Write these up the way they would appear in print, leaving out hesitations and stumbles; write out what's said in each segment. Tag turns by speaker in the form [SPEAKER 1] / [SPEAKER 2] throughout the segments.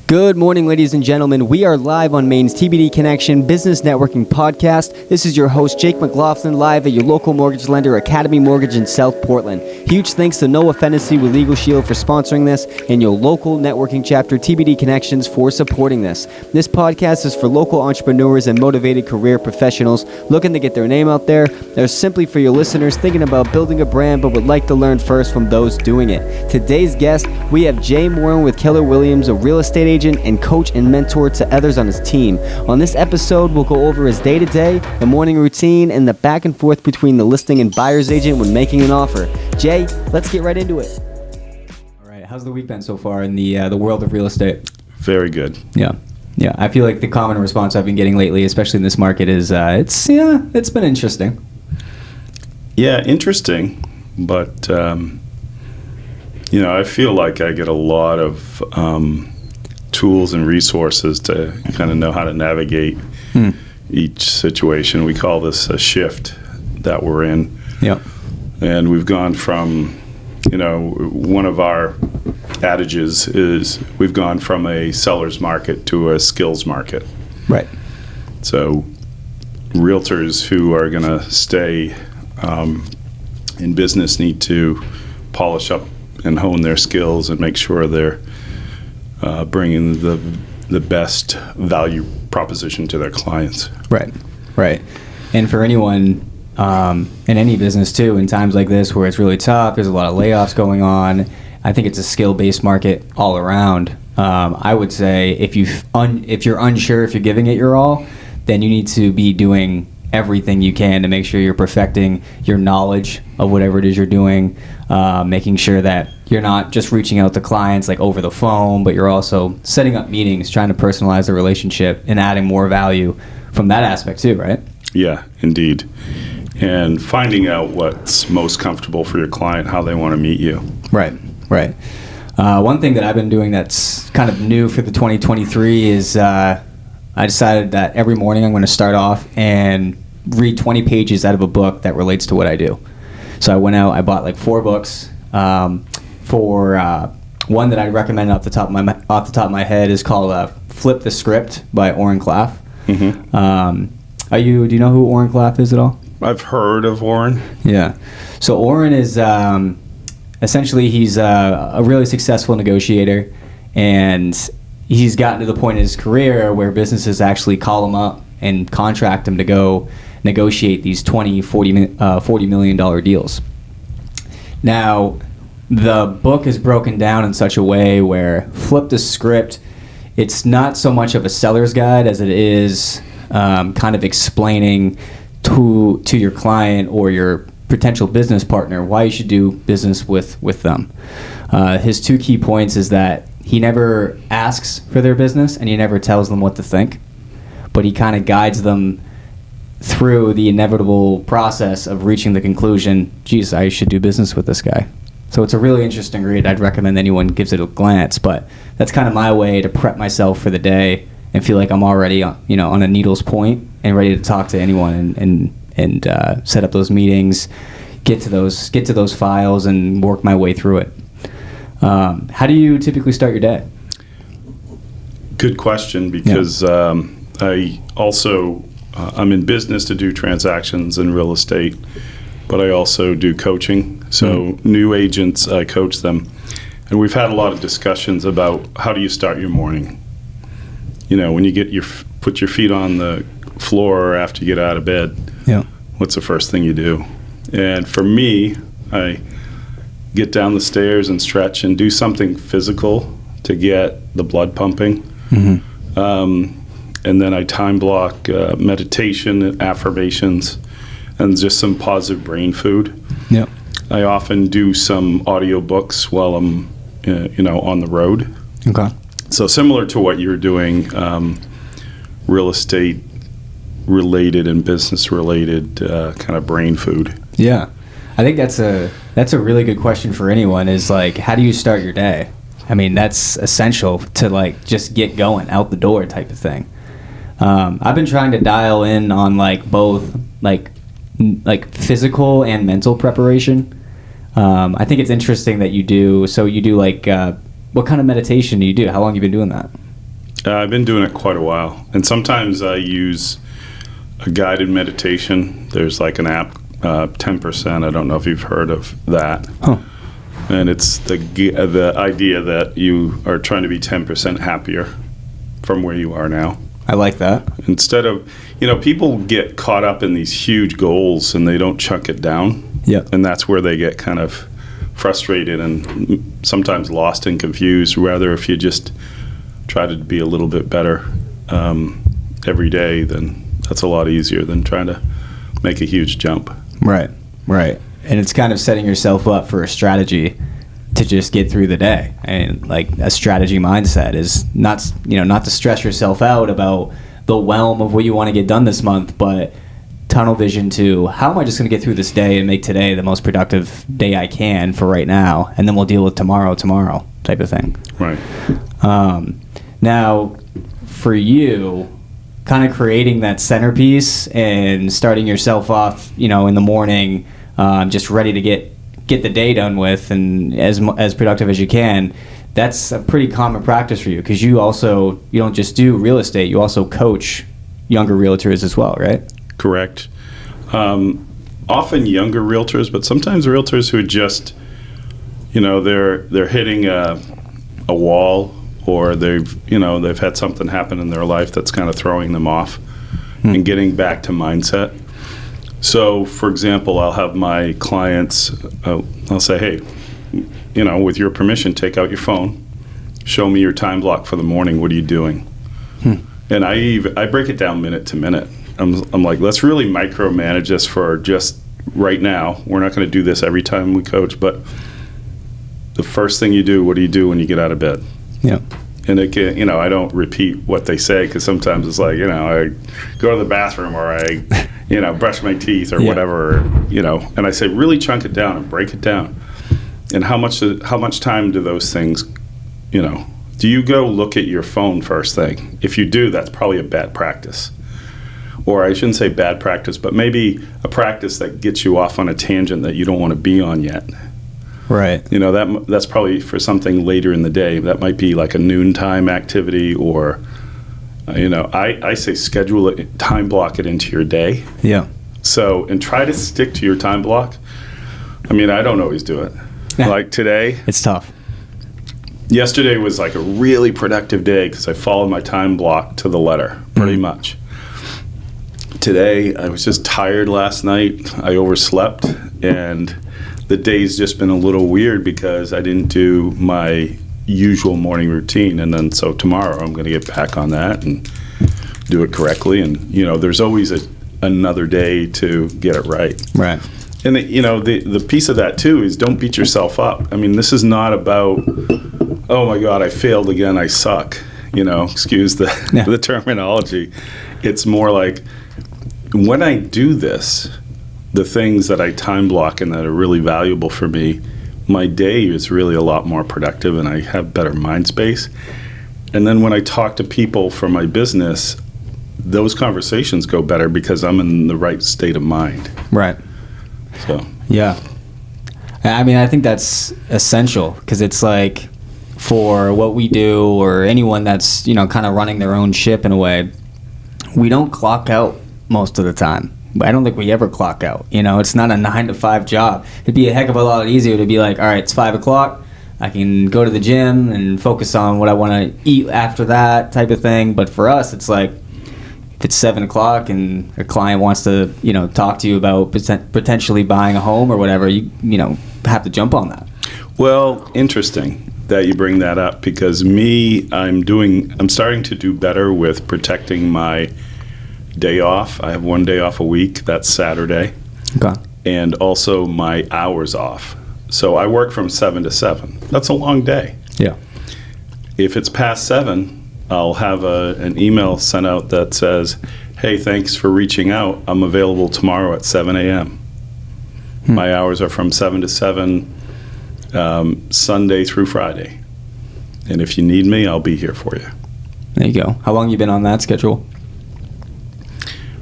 [SPEAKER 1] Good morning, ladies and gentlemen. We are live on Maine's TBD Connection Business Networking Podcast. This is your host, Jake McLaughlin, live at your local mortgage lender, Academy Mortgage in South Portland. Huge thanks to Noah Fennessy with Legal Shield for sponsoring this, and your local networking chapter, TBD Connections, for supporting this. This podcast is for local entrepreneurs and motivated career professionals looking to get their name out there. They're simply for your listeners thinking about building a brand but would like to learn first from those doing it. Today's guest, we have Jay Moran with Keller Williams, a real estate agent and coach and mentor to others on his team. On this episode, we'll go over his day-to-day, the morning routine, and the back and forth between the listing and buyer's agent when making an offer. Jay, let's get right into it. All right, how's the week been so far in the world of real estate?
[SPEAKER 2] Very good.
[SPEAKER 1] Yeah. I feel like the common response I've been getting lately, especially in this market, is it's been interesting.
[SPEAKER 2] Yeah, interesting, but I feel like I get a lot of tools and resources to kind of know how to navigate each situation. We call this a shift that we're in.
[SPEAKER 1] Yeah.
[SPEAKER 2] And we've gone from, one of our adages is we've gone from a seller's market to a skills market.
[SPEAKER 1] Right.
[SPEAKER 2] So realtors who are going to stay in business need to polish up and hone their skills and make sure they're bringing the best value proposition to their clients.
[SPEAKER 1] Right. And for anyone in any business too, in times like this where it's really tough, there's a lot of layoffs going on, I think it's a skill-based market all around. I would say if you're unsure if you're giving it your all, then you need to be doing everything you can to make sure you're perfecting your knowledge of whatever it is you're doing, making sure that you're not just reaching out to clients like over the phone, but you're also setting up meetings, trying to personalize the relationship and adding more value from that aspect too, right?
[SPEAKER 2] Yeah, indeed. And finding out what's most comfortable for your client, how they want to meet you.
[SPEAKER 1] Right. One thing that I've been doing that's kind of new for the 2023 is I decided that every morning I'm going to start off and read 20 pages out of a book that relates to what I do. So I went out, I bought like 4 books. For one that I'd recommend off the top of my head is called "Flip the Script" by Oren Klaff. Mm-hmm. Do you know who Oren Klaff is at all?
[SPEAKER 2] I've heard of Oren.
[SPEAKER 1] Yeah. So Oren is essentially he's a really successful negotiator, and he's gotten to the point in his career where businesses actually call him up and contract him to go negotiate these $40 million deals. Now, the book is broken down in such a way where Flip the Script, it's not so much of a seller's guide as it is kind of explaining to your client or your potential business partner why you should do business with them. His 2 key points is that he never asks for their business and he never tells them what to think, but he kind of guides them through the inevitable process of reaching the conclusion, geez, I should do business with this guy. So it's a really interesting read. I'd recommend anyone gives it a glance, but that's kind of my way to prep myself for the day and feel like I'm already on a needle's point and ready to talk to anyone and set up those meetings, get to those files and work my way through it. How do you typically start your day?
[SPEAKER 2] Good question, because I also I'm in business to do transactions in real estate, but I also do coaching. So new agents, I coach them. And we've had a lot of discussions about how do you start your morning. When you put your feet on the floor after you get out of bed, what's the first thing you do? And for me, I get down the stairs and stretch and do something physical to get the blood pumping. Mm-hmm. And then I time block meditation, affirmations, and just some positive brain food.
[SPEAKER 1] Yep.
[SPEAKER 2] I often do some audiobooks while I'm, on the road.
[SPEAKER 1] Okay.
[SPEAKER 2] So similar to what you're doing, real estate related and business related kind of brain food.
[SPEAKER 1] Yeah. I think that's a really good question for anyone is like, how do you start your day? I mean, that's essential to like just get going out the door type of thing. I've been trying to dial in on like both like physical and mental preparation. I think it's interesting that you do like what kind of meditation do you do? How long have you been doing that?
[SPEAKER 2] I've been doing it quite a while, and sometimes I use a guided meditation. There's like an app, 10%. I don't know if you've heard of that.
[SPEAKER 1] Huh.
[SPEAKER 2] And it's the idea that you are trying to be 10% happier from where you are now.
[SPEAKER 1] I like that.
[SPEAKER 2] Instead of, people get caught up in these huge goals and they don't chunk it down.
[SPEAKER 1] Yeah.
[SPEAKER 2] And that's where they get kind of frustrated and sometimes lost and confused. Rather, if you just try to be a little bit better every day, then that's a lot easier than trying to make a huge jump.
[SPEAKER 1] Right. And it's kind of setting yourself up for a strategy to just get through the day. And like a strategy mindset is not to stress yourself out about the whelm of what you want to get done this month, but tunnel vision to how am I just going to get through this day and make today the most productive day I can for right now, and then we'll deal with tomorrow type of thing.
[SPEAKER 2] Right.
[SPEAKER 1] Now, for you, kind of creating that centerpiece and starting yourself off, in the morning, just ready to get the day done with and as productive as you can. That's a pretty common practice for you because you don't just do real estate, you also coach younger realtors as well, right?
[SPEAKER 2] Correct. Often younger realtors, but sometimes realtors who just, they're hitting a wall, or they've had something happen in their life that's kind of throwing them off and getting back to mindset. So, for example, I'll have my clients, I'll say, hey, with your permission, take out your phone, show me your time block for the morning. What are you doing? And I break it down minute to minute. I'm like, let's really micromanage this for just right now. We're not going to do this every time we coach, but the first thing you do, what do you do when you get out of bed?
[SPEAKER 1] Yeah.
[SPEAKER 2] And it can, I don't repeat what they say because sometimes it's like, I go to the bathroom or I, brush my teeth or whatever, and I say really chunk it down and break it down. And how much time do those things, do you go look at your phone first thing? If you do, that's probably a bad practice. Or I shouldn't say bad practice, but maybe a practice that gets you off on a tangent that you don't want to be on yet.
[SPEAKER 1] Right.
[SPEAKER 2] That's probably for something later in the day. That might be like a noontime activity, or, I say schedule it, time block it into your day.
[SPEAKER 1] Yeah.
[SPEAKER 2] So, and try to stick to your time block. I don't always do it. Like today.
[SPEAKER 1] It's tough.
[SPEAKER 2] Yesterday was like a really productive day because I followed my time block to the letter, pretty much. Today, I was just tired last night. I overslept, and the day's just been a little weird because I didn't do my usual morning routine. And then so tomorrow I'm going to get back on that and do it correctly. And, there's always another day to get it right.
[SPEAKER 1] Right.
[SPEAKER 2] And, the piece of that, too, is don't beat yourself up. This is not about, oh, my God, I failed again, I suck. Excuse the terminology. It's more like when I do this, the things that I time block and that are really valuable for me, my day is really a lot more productive and I have better mind space. And then when I talk to people for my business, those conversations go better because I'm in the right state of mind.
[SPEAKER 1] Right.
[SPEAKER 2] So.
[SPEAKER 1] Yeah. I think that's essential because it's like for what we do or anyone that's, kind of running their own ship in a way, we don't clock out most of the time. I don't think we ever clock out. It's not a 9-to-5 job. It'd be a heck of a lot easier to be like, all right, it's 5 o'clock. I can go to the gym and focus on what I want to eat after that type of thing. But for us, it's like if it's 7 o'clock and a client wants to, talk to you about potentially buying a home or whatever, you have to jump on that.
[SPEAKER 2] Well, interesting that you bring that up because I'm starting to do better with protecting my day off. I have one day off a week. That's Saturday.
[SPEAKER 1] Okay.
[SPEAKER 2] And also my hours off. So I work from 7 to 7. That's a long day.
[SPEAKER 1] Yeah.
[SPEAKER 2] If it's past 7, I'll have an email sent out that says, hey, thanks for reaching out. I'm available tomorrow at 7 a.m. My hours are from 7 to 7, Sunday through Friday. And if you need me, I'll be here for you.
[SPEAKER 1] There you go. How long have you been on that schedule?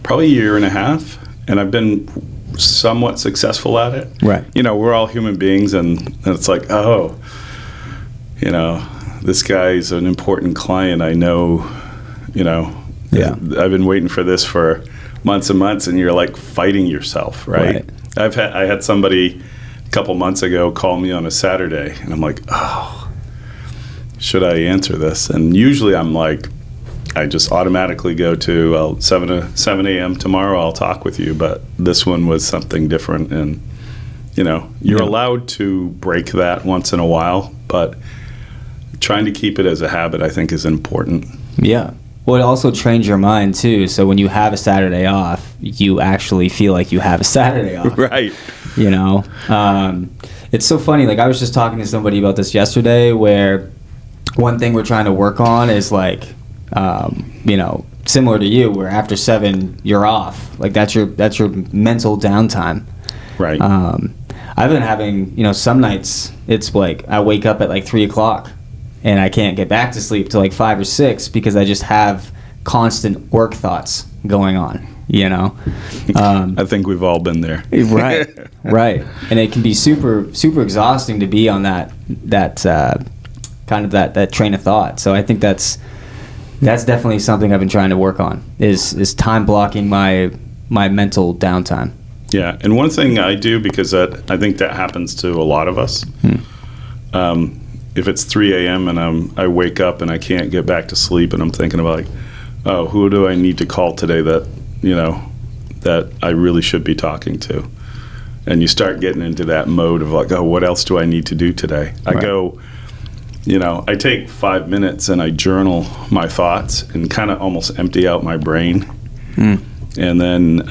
[SPEAKER 2] Probably a year and a half, and I've been somewhat successful at it.
[SPEAKER 1] Right.
[SPEAKER 2] We're all human beings, and it's like, this guy's an important client. I know,
[SPEAKER 1] Yeah.
[SPEAKER 2] I've been waiting for this for months and months, and you're like fighting yourself, right? I had somebody a couple months ago call me on a Saturday, and I'm like, oh, should I answer this? And usually I'm like, I just automatically go to 7 a.m. tomorrow, I'll talk with you. But this one was something different, and you're allowed to break that once in a while, but trying to keep it as a habit, I think, is important.
[SPEAKER 1] Yeah. Well, it also trains your mind, too. So when you have a Saturday off, you actually feel like you have a Saturday off.
[SPEAKER 2] Right.
[SPEAKER 1] It's so funny. Like, I was just talking to somebody about this yesterday, where one thing we're trying to work on is, like, similar to you, where after 7, you're off. Like, that's your mental downtime.
[SPEAKER 2] Right.
[SPEAKER 1] I've been having, some nights, it's like I wake up at, like, 3 o'clock. And I can't get back to sleep till like 5 or 6 because I just have constant work thoughts going on,
[SPEAKER 2] I think we've all been there.
[SPEAKER 1] Right. And it can be super, super exhausting to be on that kind of that train of thought. So I think that's definitely something I've been trying to work on is time blocking my mental downtime.
[SPEAKER 2] Yeah. And one thing I do, because I think that happens to a lot of us, if it's 3 a.m. and I wake up and I can't get back to sleep, and I'm thinking about like, oh, who do I need to call today that I really should be talking to? And you start getting into that mode of like, oh, what else do I need to do today? I go, I take 5 minutes and I journal my thoughts and kind of almost empty out my brain. And then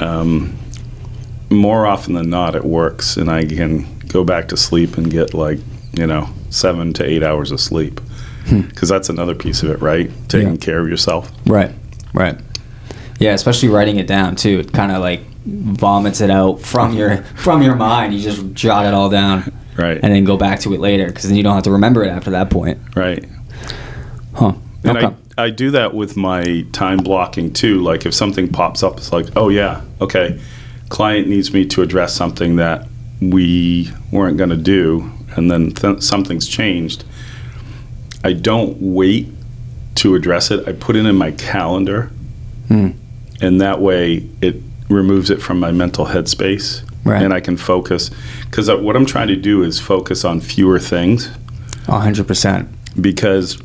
[SPEAKER 2] more often than not, it works, and I can go back to sleep and get like, 7 to 8 hours of sleep, because that's another piece of it, right? Taking care of yourself.
[SPEAKER 1] Right. Yeah, especially writing it down too. It kind of like vomits it out from your mind. You just jot it all down,
[SPEAKER 2] right,
[SPEAKER 1] and then go back to it later, because then you don't have to remember it after that point.
[SPEAKER 2] Right.
[SPEAKER 1] Huh.
[SPEAKER 2] And
[SPEAKER 1] Okay.
[SPEAKER 2] I do that with my time blocking too. Like if something pops up, it's like, oh yeah, okay, client needs me to address something that we weren't going to do, and then something's changed. I don't wait to address it. I put it in my calendar, and that way it removes it from my mental headspace, and I can focus. Because what I'm trying to do is focus on fewer things.
[SPEAKER 1] 100%.
[SPEAKER 2] Because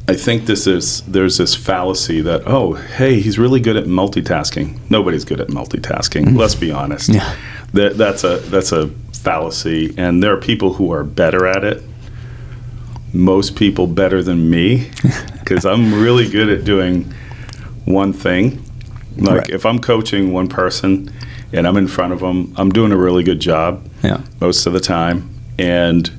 [SPEAKER 2] I think there's this fallacy that, oh, hey, he's really good at multitasking. Nobody's good at multitasking. Let's be honest.
[SPEAKER 1] Yeah.
[SPEAKER 2] That's a fallacy, and there are people who are better at it. Most people better than me, because I'm really good at doing one thing. Like if I'm coaching one person and I'm in front of them, I'm doing a really good job most of the time. And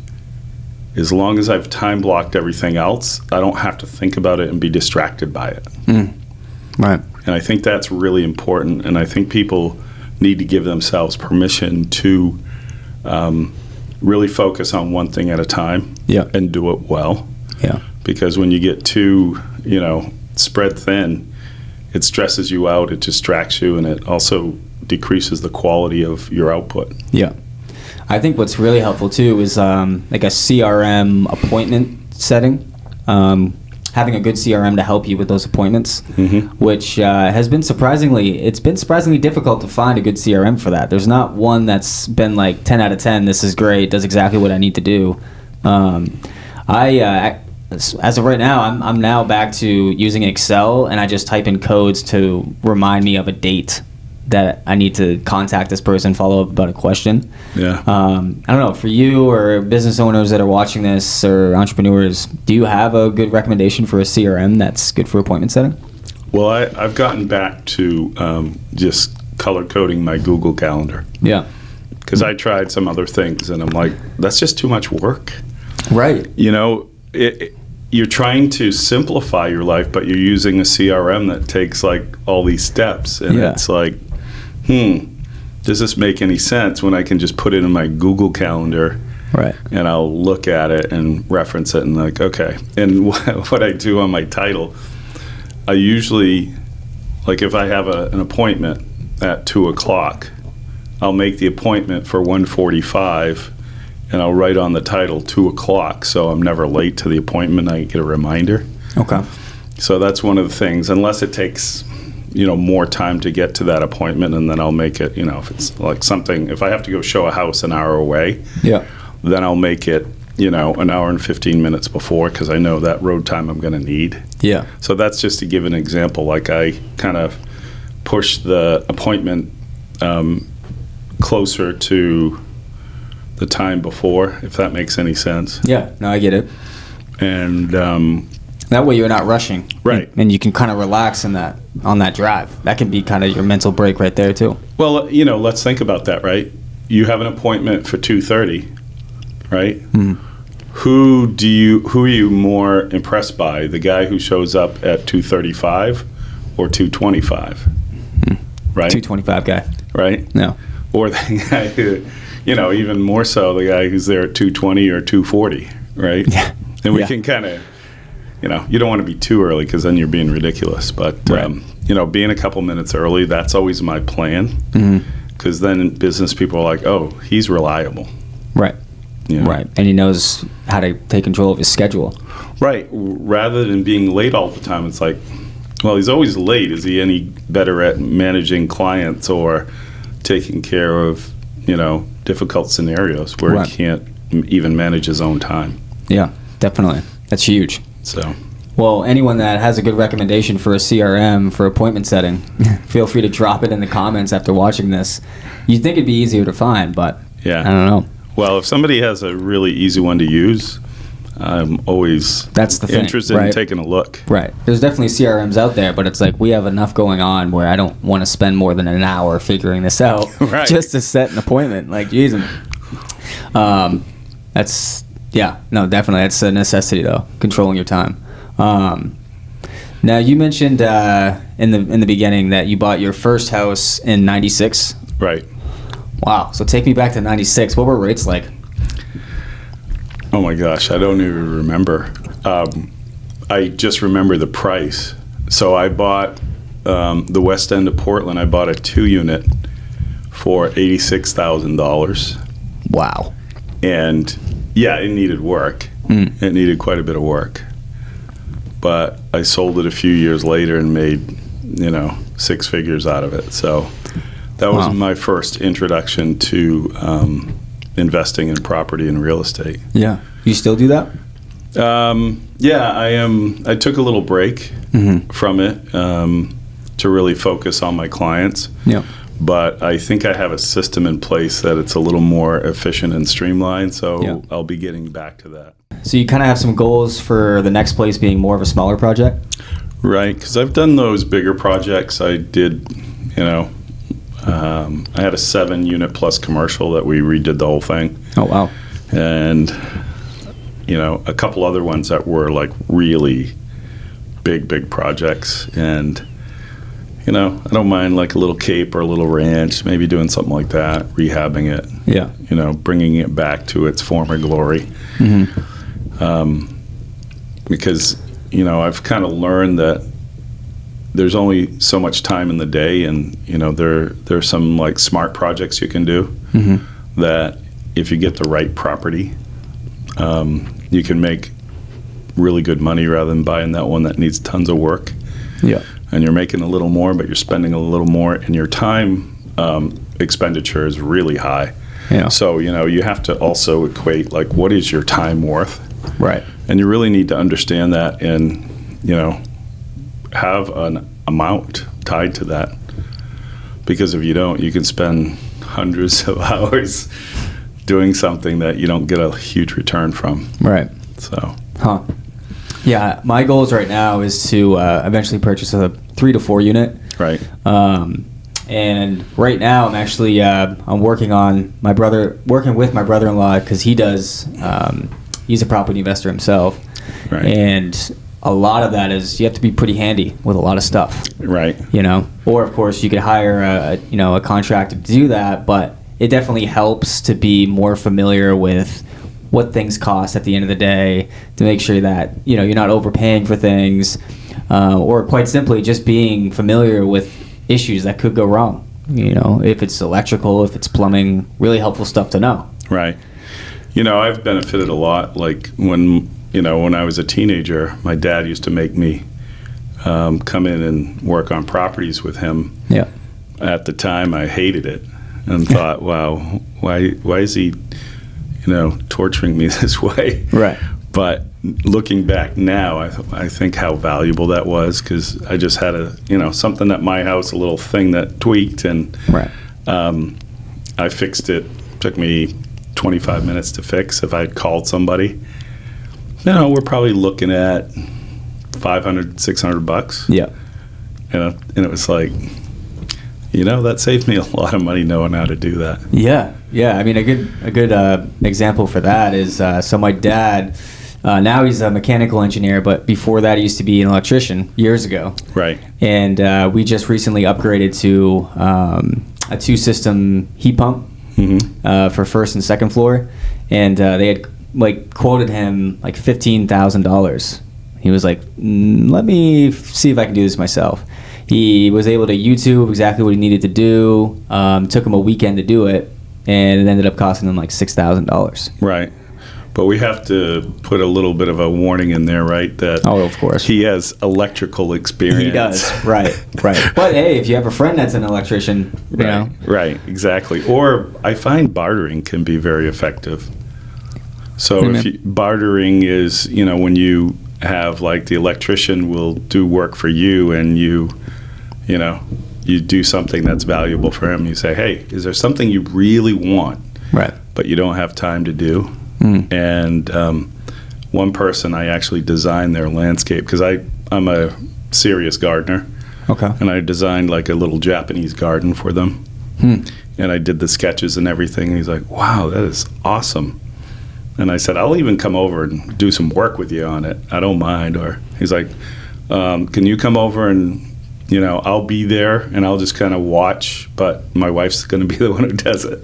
[SPEAKER 2] as long as I've time blocked everything else, I don't have to think about it and be distracted by it.
[SPEAKER 1] Right.
[SPEAKER 2] And I think that's really important. And I think people need to give themselves permission to really focus on one thing at a time and do it well.
[SPEAKER 1] Yeah.
[SPEAKER 2] Because when you get too, spread thin, it stresses you out, it distracts you, and it also decreases the quality of your output.
[SPEAKER 1] Yeah. I think what's really helpful too is like a CRM appointment setting. Having a good CRM to help you with those appointments, which has been surprisingly difficult to find a good CRM for that. There's not one that's been like 10 out of 10. This is great. Does exactly what I need to do. As of right now, I'm now back to using Excel, and I just type in codes to remind me of a date that I need to contact this person, follow up about a question.
[SPEAKER 2] Yeah.
[SPEAKER 1] I don't know, for you or business owners that are watching this or entrepreneurs, do you have a good recommendation for a CRM that's good for appointment setting?
[SPEAKER 2] Well, I've gotten back to just color coding my Google Calendar.
[SPEAKER 1] Yeah.
[SPEAKER 2] Because I tried some other things, and I'm like, that's just too much work.
[SPEAKER 1] Right.
[SPEAKER 2] You're trying to simplify your life, but you're using a CRM that takes like all these steps, and it's like, does this make any sense when I can just put it in my Google Calendar, and I'll look at it and reference it, and like, okay. And what I do on my title, I usually, like if I have an appointment at 2 o'clock, I'll make the appointment for 1:45, and I'll write on the title 2 o'clock, so I'm never late to the appointment. I get a reminder.
[SPEAKER 1] Okay.
[SPEAKER 2] So that's one of the things, unless it takes, more time to get to that appointment, and then I'll make it, if it's like something, if I have to go show a house an hour away,
[SPEAKER 1] Yeah.
[SPEAKER 2] then I'll make it, an hour and 15 minutes before, because I know that road time I'm going to need.
[SPEAKER 1] Yeah.
[SPEAKER 2] So that's just to give an example. Like, I kind of push the appointment closer to the time before, if that makes any sense.
[SPEAKER 1] Yeah. No, I get it.
[SPEAKER 2] And
[SPEAKER 1] that way you're not rushing.
[SPEAKER 2] Right.
[SPEAKER 1] And you can kind of relax on that drive. That can be kind of your mental break right there too.
[SPEAKER 2] well, let's think about that, right? You have an appointment for 2:30, right?
[SPEAKER 1] Mm-hmm.
[SPEAKER 2] Who are you more impressed by? The guy who shows up at 2:35 or 2:25? Right?
[SPEAKER 1] 225 guy.
[SPEAKER 2] Right?
[SPEAKER 1] No.
[SPEAKER 2] Or the guy who, even more so, the guy who's there at 2:20 or 2:40, right?
[SPEAKER 1] Yeah.
[SPEAKER 2] And we
[SPEAKER 1] Yeah.
[SPEAKER 2] can kind of, you don't want to be too early, because then you're being ridiculous. But,
[SPEAKER 1] Right.
[SPEAKER 2] being a couple minutes early, that's always my plan.
[SPEAKER 1] Mm-hmm.
[SPEAKER 2] Because then business people are like, oh, he's reliable.
[SPEAKER 1] Right.
[SPEAKER 2] you know?
[SPEAKER 1] Right. And he knows how to take control of his schedule.
[SPEAKER 2] Right. Rather than being late all the time, it's like, well, he's always late. Is he any better at managing clients or taking care of, difficult scenarios where
[SPEAKER 1] Right.
[SPEAKER 2] he can't even manage his own time?
[SPEAKER 1] Yeah, definitely. That's huge.
[SPEAKER 2] So,
[SPEAKER 1] Well, anyone that has a good recommendation for a CRM for appointment setting, feel free to drop it in the comments after watching this. You'd think it'd be easier to find, but
[SPEAKER 2] yeah.
[SPEAKER 1] I don't know.
[SPEAKER 2] Well, if somebody has a really easy one to use, I'm always
[SPEAKER 1] That's the thing,
[SPEAKER 2] interested in
[SPEAKER 1] right?
[SPEAKER 2] taking a look.
[SPEAKER 1] Right. There's definitely CRMs out there, but it's like we have enough going on where I don't want to spend more than an hour figuring this out
[SPEAKER 2] Right.
[SPEAKER 1] just to set an appointment. Like, geez. That's, yeah, no, definitely. That's a necessity, though, controlling your time. Now, you mentioned in the beginning that you bought your first house in 96.
[SPEAKER 2] Right.
[SPEAKER 1] Wow. So take me back to 96. What were rates like?
[SPEAKER 2] Oh my gosh, I don't even remember. I just remember the price. So I bought the west end of Portland. I bought a 2-unit for $86,000,
[SPEAKER 1] Wow.
[SPEAKER 2] and yeah, it needed work. It needed quite a bit of work, but I sold it a few years later and made 6 figures out of it. So that was
[SPEAKER 1] Wow.
[SPEAKER 2] my first introduction to investing in property and real estate.
[SPEAKER 1] Yeah. You still do that?
[SPEAKER 2] Yeah, I took a little break from it to really focus on my clients.
[SPEAKER 1] Yeah.
[SPEAKER 2] But I think I have a system in place that it's a little more efficient and streamlined, so
[SPEAKER 1] Yeah.
[SPEAKER 2] I'll be getting back to that.
[SPEAKER 1] So you kind of have some goals for the next place being more of a smaller project?
[SPEAKER 2] Right, because I've done those bigger projects. I did, I had a 7-unit plus commercial that we redid the whole thing.
[SPEAKER 1] Oh, wow.
[SPEAKER 2] And a couple other ones that were like really big projects. And I don't mind like a little cape or a little ranch, maybe doing something like that, rehabbing it,
[SPEAKER 1] Yeah.
[SPEAKER 2] bringing it back to its former glory. Because I've kind of learned that there's only so much time in the day, and there's some like smart projects you can do that if you get the right property, you can make really good money rather than buying that one that needs tons of work.
[SPEAKER 1] Yeah.
[SPEAKER 2] And you're making a little more, but you're spending a little more, and your time expenditure is really high.
[SPEAKER 1] Yeah.
[SPEAKER 2] So you have to also equate like what is your time worth,
[SPEAKER 1] Right.
[SPEAKER 2] and you really need to understand that, and have an amount tied to that. Because if you don't, you can spend hundreds of hours doing something that you don't get a huge return from.
[SPEAKER 1] Right.
[SPEAKER 2] So,
[SPEAKER 1] Yeah, my goals right now is to eventually purchase a 3 to 4 unit.
[SPEAKER 2] right.
[SPEAKER 1] And right now I'm actually I'm working with my brother-in-law because he does he's a property investor himself.
[SPEAKER 2] Right.
[SPEAKER 1] And a lot of that is you have to be pretty handy with a lot of stuff.
[SPEAKER 2] Right.
[SPEAKER 1] Or of course you could hire a contractor to do that, but it definitely helps to be more familiar with what things cost at the end of the day, to make sure that you're not overpaying for things, or quite simply just being familiar with issues that could go wrong. If it's electrical, if it's plumbing, really helpful stuff to know.
[SPEAKER 2] Right. I've benefited a lot. Like when I was a teenager, my dad used to make me come in and work on properties with him.
[SPEAKER 1] Yeah.
[SPEAKER 2] At the time, I hated it and thought, wow, why is he, torturing me this way?
[SPEAKER 1] Right.
[SPEAKER 2] But looking back now, I think how valuable that was, because I just had something at my house, a little thing that tweaked, and
[SPEAKER 1] right.
[SPEAKER 2] I fixed it. Took me 25 minutes to fix. If I had called somebody, we're probably looking at $500, $600.
[SPEAKER 1] Yeah.
[SPEAKER 2] And it was like, that saved me a lot of money knowing how to do that.
[SPEAKER 1] Yeah. I mean, a good example for that is so my dad. Now he's a mechanical engineer, but before that he used to be an electrician years ago.
[SPEAKER 2] Right.
[SPEAKER 1] And we just recently upgraded to a 2-system heat pump for first and second floor, and they had quoted him like $15,000. He was like, let me see if I can do this myself. He was able to YouTube exactly what he needed to do. Took him a weekend to do it, and it ended up costing him like $6,000.
[SPEAKER 2] Right. But we have to put a little bit of a warning in there, right? That
[SPEAKER 1] of course.
[SPEAKER 2] He has electrical experience.
[SPEAKER 1] He does, right. But hey, if you have a friend that's an electrician, you know.
[SPEAKER 2] Right, exactly. Or I find bartering can be very effective. So bartering is, when you have like the electrician will do work for you, and you do something that's valuable for him. You say, hey, is there something you really want,
[SPEAKER 1] right,
[SPEAKER 2] but you don't have time to do? And one person, I actually designed their landscape, because I'm a serious gardener.
[SPEAKER 1] Okay.
[SPEAKER 2] And I designed like a little Japanese garden for them. And I did the sketches and everything. And he's like, wow, that is awesome. And I said, I'll even come over and do some work with you on it. I don't mind. Or he's like, can you come over and, I'll be there and I'll just kind of watch, but my wife's going to be the one who does it.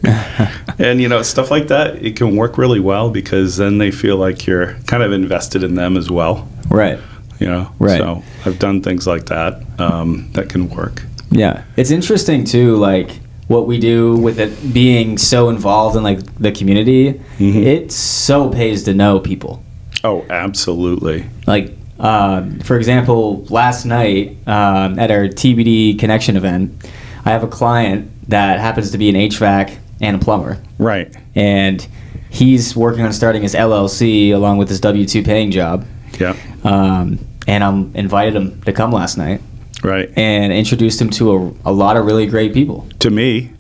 [SPEAKER 2] And, stuff like that, it can work really well, because then they feel like you're kind of invested in them as well.
[SPEAKER 1] Right. Right.
[SPEAKER 2] So I've done things like that that can work.
[SPEAKER 1] Yeah. It's interesting, too, like what we do with it being so involved in like the community. It so pays to know people. Oh,
[SPEAKER 2] absolutely.
[SPEAKER 1] Like, for example, last night at our TBD connection event, I have a client that happens to be an HVAC and a plumber.
[SPEAKER 2] Right.
[SPEAKER 1] And he's working on starting his LLC along with his W-2 paying job.
[SPEAKER 2] Yeah.
[SPEAKER 1] And I invited him to come last night.
[SPEAKER 2] Right.
[SPEAKER 1] And introduced him to a lot of really great people.
[SPEAKER 2] To me.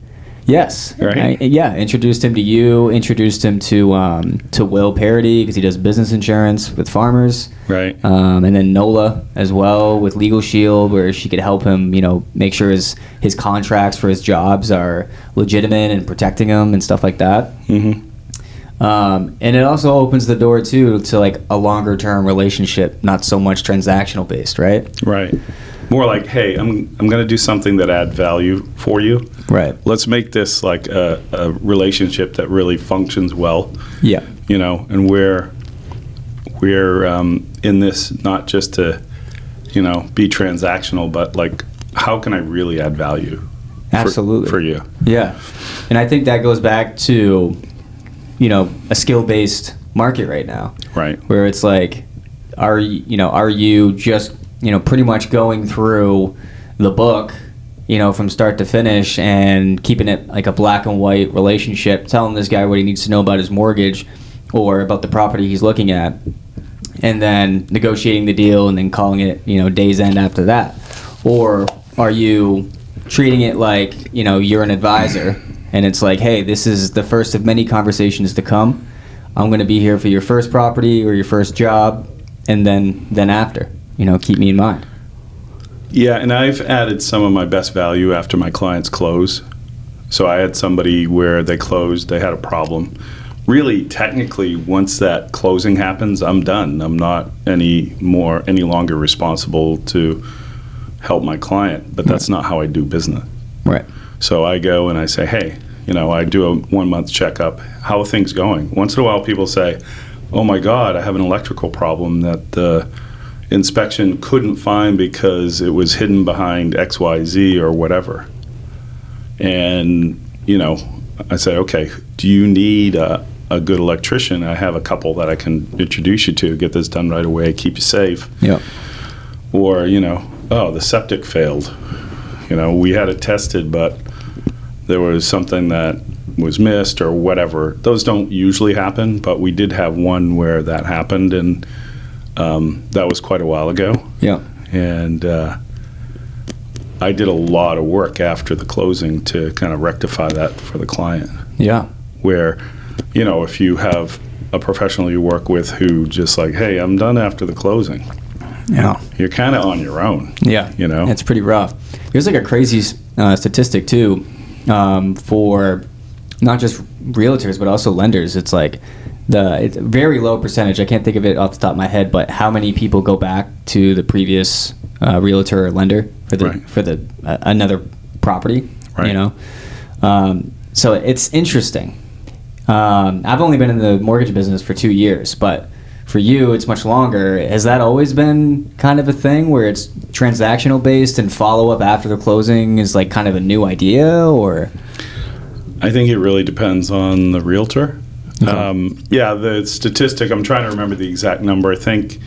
[SPEAKER 1] Yes.
[SPEAKER 2] Right.
[SPEAKER 1] Introduced him to you. Introduced him to Will Parody, because he does business insurance with farmers.
[SPEAKER 2] Right.
[SPEAKER 1] And then Nola as well with Legal Shield, where she could help him, make sure his contracts for his jobs are legitimate and protecting him and stuff like that. And it also opens the door too to like a longer term relationship, not so much transactional based, right?
[SPEAKER 2] Right. More like, hey, I'm going to do something that add value for you.
[SPEAKER 1] Right.
[SPEAKER 2] Let's make this like a relationship that really functions well.
[SPEAKER 1] Yeah.
[SPEAKER 2] And we're in this not just to, be transactional, but like, how can I really add value?
[SPEAKER 1] Absolutely.
[SPEAKER 2] For you.
[SPEAKER 1] Yeah. And I think that goes back to, a skill-based market right now.
[SPEAKER 2] Right.
[SPEAKER 1] Where it's like, are you just, pretty much going through the book, from start to finish and keeping it like a black and white relationship, telling this guy what he needs to know about his mortgage or about the property he's looking at, and then negotiating the deal and then calling it, day's end after that? Or are you treating it like, you're an advisor and it's like, hey, this is the first of many conversations to come. I'm going to be here for your first property or your first job, and then after, keep me in mind.
[SPEAKER 2] Yeah, and I've added some of my best value after my clients close. So I had somebody where they closed, they had a problem. Really, technically, once that closing happens, I'm done. I'm not any longer responsible to help my client, but that's not how I do business.
[SPEAKER 1] Right.
[SPEAKER 2] So I go and I say, hey, I do a 1-month checkup. How are things going? Once in a while, people say, oh my God, I have an electrical problem that the inspection couldn't find because it was hidden behind XYZ or whatever. And, I say, okay, do you need a a good electrician, I have a couple that I can introduce you to, get this done right away, keep you safe.
[SPEAKER 1] Yeah.
[SPEAKER 2] Or, the septic failed. We had it tested, but there was something that was missed or whatever. Those don't usually happen, but we did have one where that happened, and that was quite a while ago.
[SPEAKER 1] Yeah.
[SPEAKER 2] And I did a lot of work after the closing to kind of rectify that for the client.
[SPEAKER 1] Yeah.
[SPEAKER 2] Where, if you have a professional you work with who just like, hey, I'm done after the closing.
[SPEAKER 1] Yeah.
[SPEAKER 2] You're kind of on your own.
[SPEAKER 1] Yeah. It's pretty rough. There's like a crazy statistic too, for not just realtors but also lenders. It's like it's a very low percentage. I can't think of it off the top of my head, but how many people go back to the previous realtor or lender for the another property?
[SPEAKER 2] Right.
[SPEAKER 1] So it's interesting. I've only been in the mortgage business for 2 years, but for you, it's much longer. Has that always been kind of a thing where it's transactional based and follow up after the closing is like kind of a new idea, or?
[SPEAKER 2] I think it really depends on the realtor.
[SPEAKER 1] Okay.
[SPEAKER 2] The statistic, I'm trying to remember the exact number. I think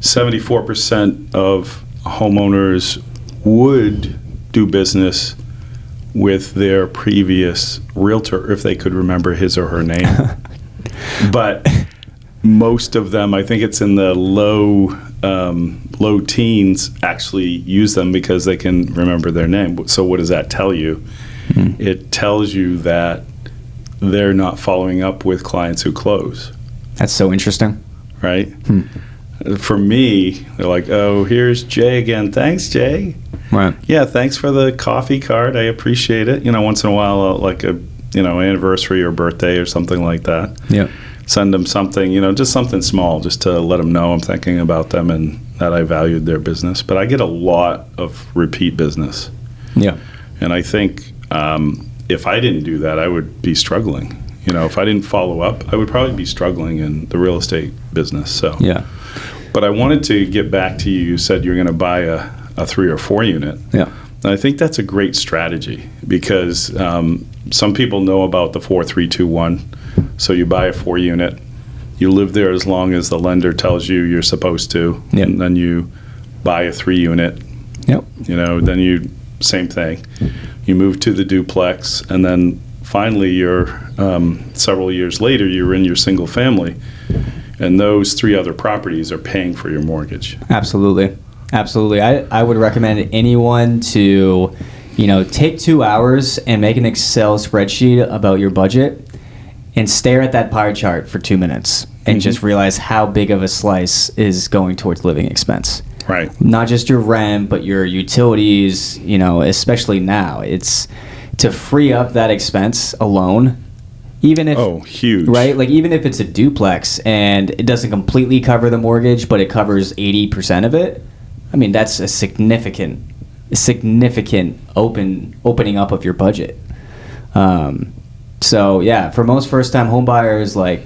[SPEAKER 2] 74% of homeowners would do business with their previous realtor if they could remember his or her name. But most of them, I think it's in the low teens, actually use them because they can remember their name. So what does that tell you? Mm-hmm. It tells you that they're not following up with clients who close.
[SPEAKER 1] That's so interesting.
[SPEAKER 2] Right? For me, they're like, oh, here's Jay again. Thanks, Jay.
[SPEAKER 1] Right.
[SPEAKER 2] Yeah, thanks for the coffee card. I appreciate it. Once in a while, like a anniversary or birthday or something like that.
[SPEAKER 1] Yeah.
[SPEAKER 2] Send them something, just something small, just to let them know I'm thinking about them and that I valued their business. But I get a lot of repeat business.
[SPEAKER 1] Yeah.
[SPEAKER 2] And I think if I didn't do that, I would be struggling. If I didn't follow up, I would probably be struggling in the real estate business. So.
[SPEAKER 1] Yeah.
[SPEAKER 2] But I wanted to get back to you. You said you're going to buy a 3 or 4 unit.
[SPEAKER 1] Yeah.
[SPEAKER 2] And I think that's a great strategy because some people know about the 4-3-2-1. So you buy a 4 unit, you live there as long as the lender tells you you're supposed to,
[SPEAKER 1] yep.
[SPEAKER 2] And then you buy a 3 unit.
[SPEAKER 1] Yep.
[SPEAKER 2] Then you same thing. You move to the duplex, and then finally, you're several years later, you're in your single family, and those 3 other properties are paying for your mortgage.
[SPEAKER 1] Absolutely. I would recommend anyone to, take 2 hours and make an Excel spreadsheet about your budget and stare at that pie chart for 2 minutes and just realize how big of a slice is going towards living expense.
[SPEAKER 2] Right.
[SPEAKER 1] Not just your rent, but your utilities, especially now. It's to free up that expense alone, even if...
[SPEAKER 2] Oh, huge.
[SPEAKER 1] Right? Like, even if it's a duplex and it doesn't completely cover the mortgage, but it covers 80% of it, I mean, that's a significant opening up of your budget. So, yeah, for most first-time home buyers, like,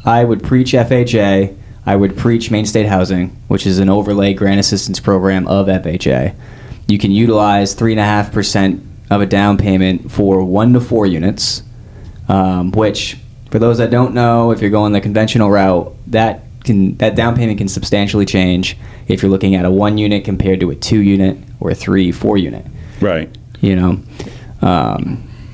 [SPEAKER 1] I would preach FHA. I would preach Main State Housing, which is an overlay grant assistance program of FHA. You can utilize 3.5% of a down payment for 1 to 4 units, which, for those that don't know, if you're going the conventional route, that down payment can substantially change if you're looking at a 1 unit compared to a 2 unit or a 3-4 unit.
[SPEAKER 2] Right.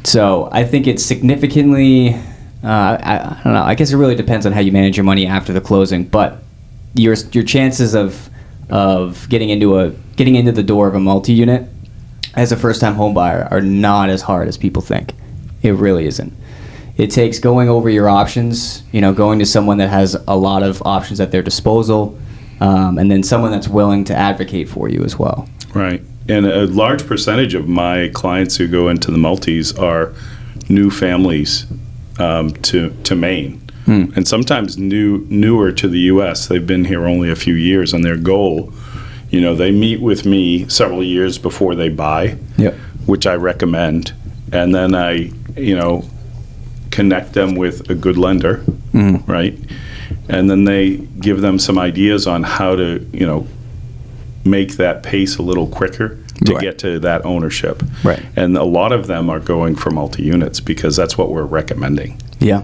[SPEAKER 1] So I think it's significantly, I don't know, I guess it really depends on how you manage your money after the closing, but your chances of getting into the door of a multi-unit as a first-time home buyer are not as hard as people think. It really isn't. It takes going over your options, going to someone that has a lot of options at their disposal, and then someone that's willing to advocate for you as well.
[SPEAKER 2] Right. And a large percentage of my clients who go into the multis are new families to Maine. And sometimes newer to the U.S. They've been here only a few years, and their goal, they meet with me several years before they buy,
[SPEAKER 1] yep.
[SPEAKER 2] which I recommend. And then I, connect them with a good lender, right? And then they give them some ideas on how to, make that pace a little quicker to get to that ownership.
[SPEAKER 1] Right.
[SPEAKER 2] And a lot of them are going for multi-units because that's what we're recommending.
[SPEAKER 1] Yeah.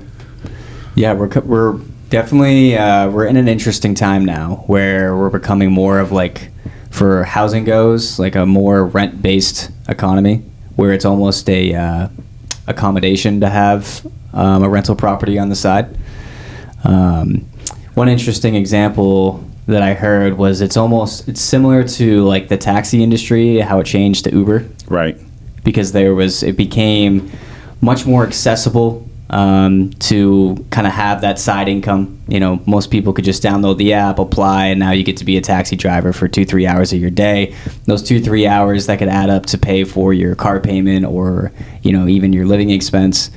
[SPEAKER 1] Yeah, we're definitely we're in an interesting time now where we're becoming more of like, for housing goes, like a more rent-based economy where it's almost a accommodation to have a rental property on the side. One interesting example that I heard was it's similar to like the taxi industry, how it changed to Uber.
[SPEAKER 2] Right.
[SPEAKER 1] Because it became much more accessible to kind of have that side income. You know, most people could just download the app, apply, and now you get to be a taxi driver for 2-3 hours of your day. Those 2-3 hours that could add up to pay for your car payment or, you know, even your living expense.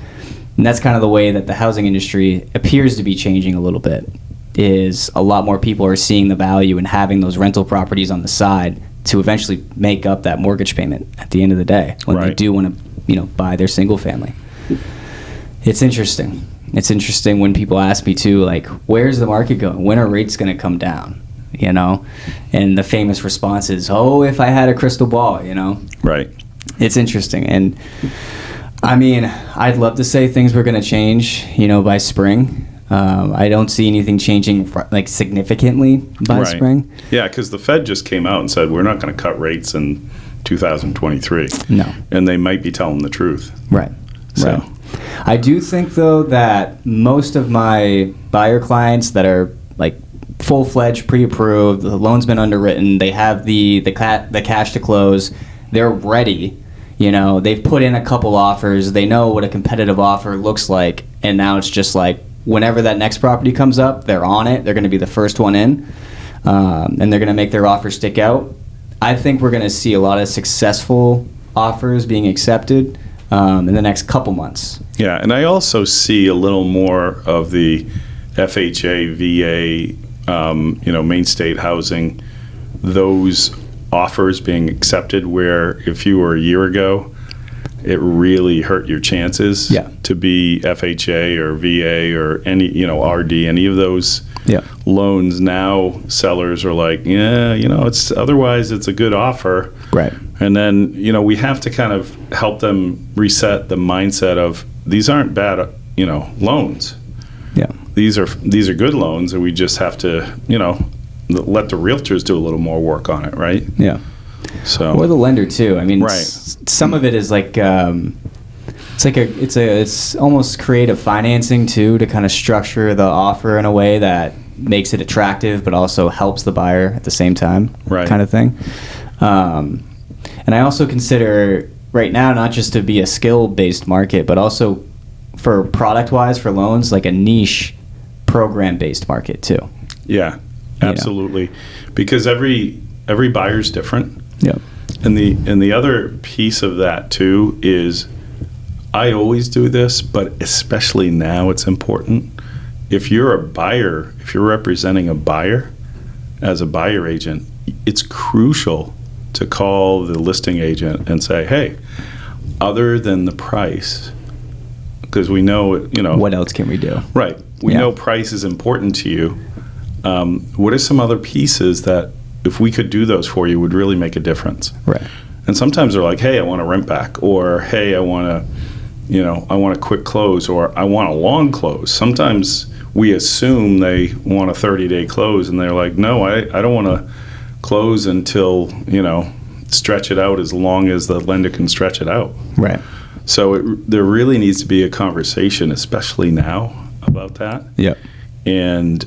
[SPEAKER 1] And that's kind of the way that the housing industry appears to be changing a little bit, is a lot more people are seeing the value in having those rental properties on the side to eventually make up that mortgage payment at the end of the day when they do want to, you know, buy their single family. It's interesting. It's interesting when people ask me too, like, where's the market going? When are rates going to come down? You know, and the famous response is, oh, if I had a crystal ball, you know.
[SPEAKER 2] Right.
[SPEAKER 1] It's interesting. And I mean, I'd love to say things were going to change, you know, by spring. I don't see anything changing like significantly by spring.
[SPEAKER 2] Yeah, because the Fed just came out and said we're not going to cut rates in 2023.
[SPEAKER 1] No.
[SPEAKER 2] And they might be telling the truth.
[SPEAKER 1] Right.
[SPEAKER 2] So.
[SPEAKER 1] Right. I do think, though, that most of my buyer clients that are like full-fledged, pre-approved, the loan's been underwritten, they have the cash to close, they're ready. You know, they've put in a couple offers, they know what a competitive offer looks like, and now it's just like, whenever that next property comes up, they're on it. They're going to be the first one in, and they're going to make their offer stick out. I think we're going to see a lot of successful offers being accepted in the next couple months.
[SPEAKER 2] Yeah, and I also see a little more of the FHA, VA, you know, Main State Housing, those offers being accepted where if you were a year ago, it really hurt your chances to be FHA or VA or any, you know, RD, any of those loans. Now sellers are like, yeah, you know, it's a good offer.
[SPEAKER 1] Right.
[SPEAKER 2] And then, you know, we have to kind of help them reset the mindset of these aren't bad, you know, loans.
[SPEAKER 1] Yeah.
[SPEAKER 2] These are good loans, and we just have to, you know, let the realtors do a little more work on it, right?
[SPEAKER 1] Yeah.
[SPEAKER 2] So.
[SPEAKER 1] Or the lender too. I mean, some of it is like it's almost creative financing too, to kind of structure the offer in a way that makes it attractive, but also helps the buyer at the same time, kind of thing. And I also consider right now not just to be a skill-based market, but also for product-wise for loans, like a niche program-based market too.
[SPEAKER 2] Yeah, absolutely, because every buyer's different.
[SPEAKER 1] Yeah.
[SPEAKER 2] And the other piece of that too is, I always do this, but especially now it's important. If you're a buyer, if you're representing a buyer as a buyer agent, it's crucial to call the listing agent and say, hey, other than the price, because we know, you know.
[SPEAKER 1] What else can we do?
[SPEAKER 2] Right. We know price is important to you. What are some other pieces that, if we could do those for you, would really make a difference?
[SPEAKER 1] Right.
[SPEAKER 2] And sometimes they're like, hey, I want a rent back, or hey, I want a quick close, or I want a long close. Sometimes we assume they want a 30-day close, and they're like, no, I don't want to close until, you know, stretch it out as long as the lender can stretch it out.
[SPEAKER 1] Right.
[SPEAKER 2] So there really needs to be a conversation, especially now, about that.
[SPEAKER 1] Yeah.
[SPEAKER 2] And,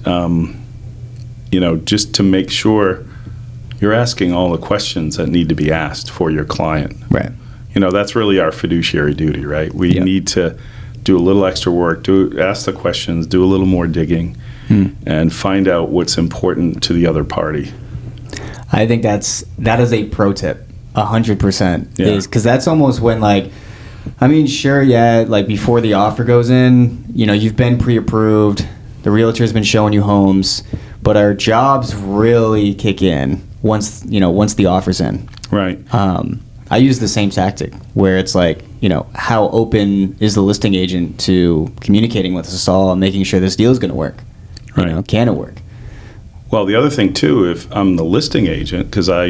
[SPEAKER 2] you know, just to make sure you're asking all the questions that need to be asked for your client.
[SPEAKER 1] Right.
[SPEAKER 2] You know, that's really our fiduciary duty, right? We need to do a little extra work, ask the questions, do a little more digging, and find out what's important to the other party.
[SPEAKER 1] I think that is a pro tip, 100%.
[SPEAKER 2] Yeah.
[SPEAKER 1] Is because that's almost when, like, I mean, sure, like before the offer goes in, you know, you've been pre-approved, the realtor's been showing you homes, but our jobs really kick in once the offer's in.
[SPEAKER 2] Right.
[SPEAKER 1] I use the same tactic where it's like, you know, how open is the listing agent to communicating with us all and making sure this deal is going to work?
[SPEAKER 2] Right.
[SPEAKER 1] You know, can it work?
[SPEAKER 2] Well, the other thing too, if I'm the listing agent, because I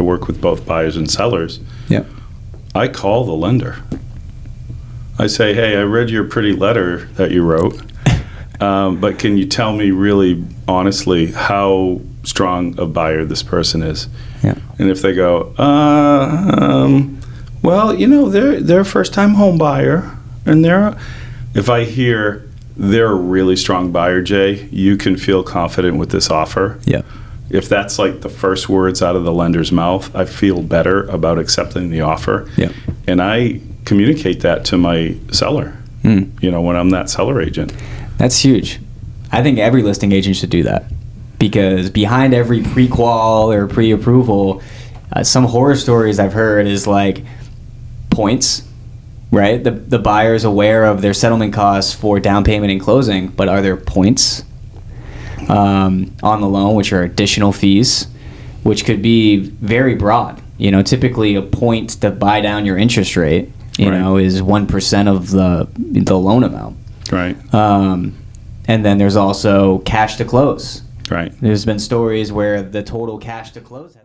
[SPEAKER 2] work with both buyers and sellers.
[SPEAKER 1] Yeah.
[SPEAKER 2] I call the lender. I say, hey, I read your pretty letter that you wrote, But can you tell me really honestly how strong a buyer this person is?
[SPEAKER 1] Yeah.
[SPEAKER 2] And if they go, well, they're a first-time home buyer, and if I hear they're a really strong buyer, Jay, you can feel confident with this offer.
[SPEAKER 1] Yeah.
[SPEAKER 2] If that's like the first words out of the lender's mouth, I feel better about accepting the offer.
[SPEAKER 1] Yeah.
[SPEAKER 2] And I communicate that to my seller, when I'm that seller agent.
[SPEAKER 1] That's huge. I think every listing agent should do that, because behind every pre-qual or pre-approval, some horror stories I've heard is like points, right? The buyer's aware of their settlement costs for down payment and closing, but are there points on the loan, which are additional fees, which could be very broad? Typically a point to buy down your interest rate, is 1% of the loan amount.
[SPEAKER 2] Right.
[SPEAKER 1] And then there's also cash to close.
[SPEAKER 2] Right.
[SPEAKER 1] There's been stories where the total cash to close